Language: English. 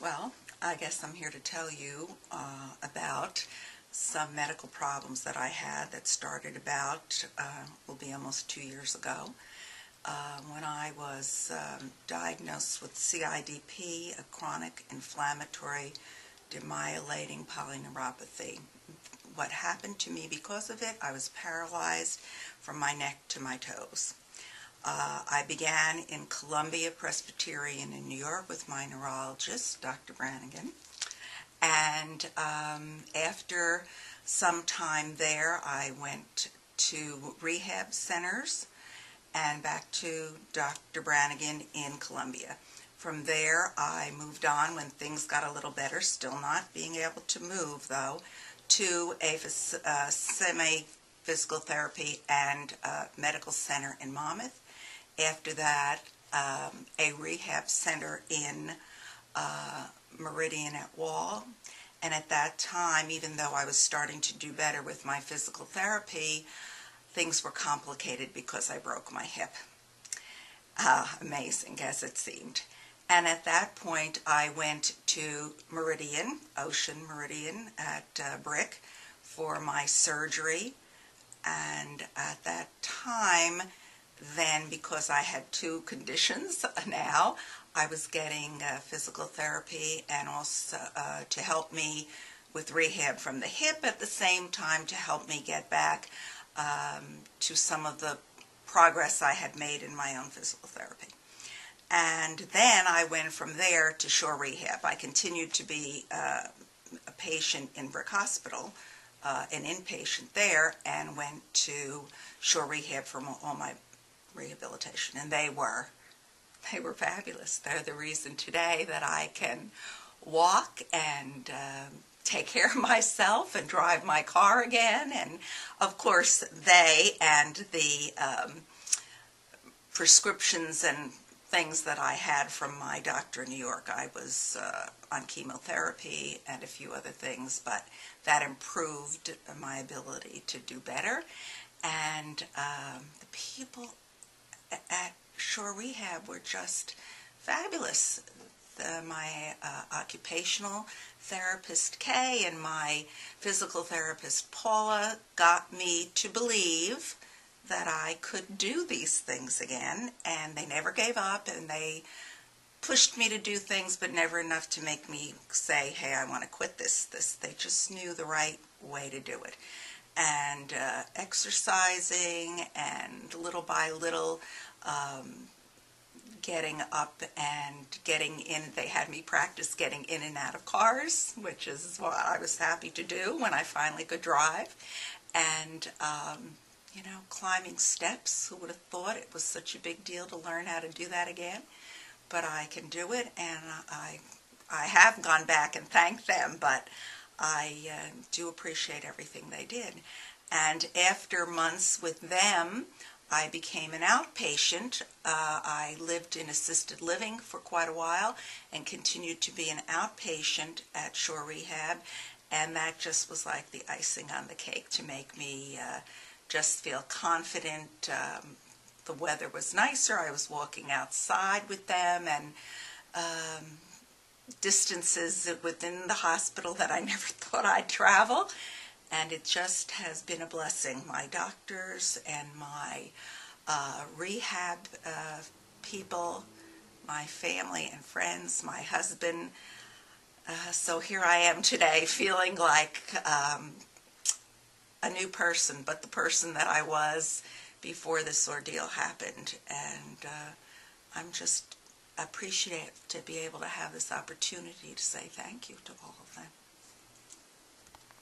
Well, I guess I'm here to tell you about some medical problems that I had that started about, will be almost 2 years ago, when I was diagnosed with CIDP, a chronic inflammatory demyelinating polyneuropathy. What happened to me because of it, I was paralyzed from my neck to my toes. I began in Columbia Presbyterian in New York with my neurologist, Dr. Brannigan, and after some time there, I went to rehab centers and back to Dr. Brannigan in Columbia. From there, I moved on when things got a little better, still not being able to move though, to a semi-physical therapy and medical center in Monmouth. After that, a rehab center in Meridian at Wall. And at that time, even though I was starting to do better with my physical therapy, things were complicated because I broke my hip. Amazing as it seemed. And at that point, I went to Meridian, Ocean Meridian at Brick for my surgery. And at that time, then, because I had two conditions now, I was getting physical therapy and also to help me with rehab from the hip, at the same time to help me get back to some of the progress I had made in my own physical therapy. And then I went from there to Shore Rehab. I continued to be a patient in Brick Hospital, an inpatient there, and went to Shore Rehab for all my rehabilitation, and they were fabulous. They're the reason today that I can walk and take care of myself and drive my car again. And of course, they and the prescriptions and things that I had from my doctor in New York. I was on chemotherapy and a few other things, but that improved my ability to do better. And the people at Shore Rehab were just fabulous. My occupational therapist Kay and my physical therapist Paula got me to believe that I could do these things again, and they never gave up, and they pushed me to do things, but never enough to make me say, hey, I want to quit this. They just knew the right way to do it. And exercising and little by little getting up and getting in. They had me practice getting in and out of cars, which is what I was happy to do when I finally could drive. And, you know, climbing steps. Who would have thought it was such a big deal to learn how to do that again? But I can do it, and I have gone back and thanked them, but I do appreciate everything they did. And after months with them, I became an outpatient. I lived in assisted living for quite a while and continued to be an outpatient at Shore Rehab, and that just was like the icing on the cake to make me just feel confident. The weather was nicer. I was walking outside with them, and distances within the hospital that I never thought I'd travel, and it just has been a blessing. My doctors and my rehab people, my family and friends, my husband. So here I am today feeling like a new person, but the person that I was before this ordeal happened, and I'm just appreciative to be able to have this opportunity to say thank you to all of them.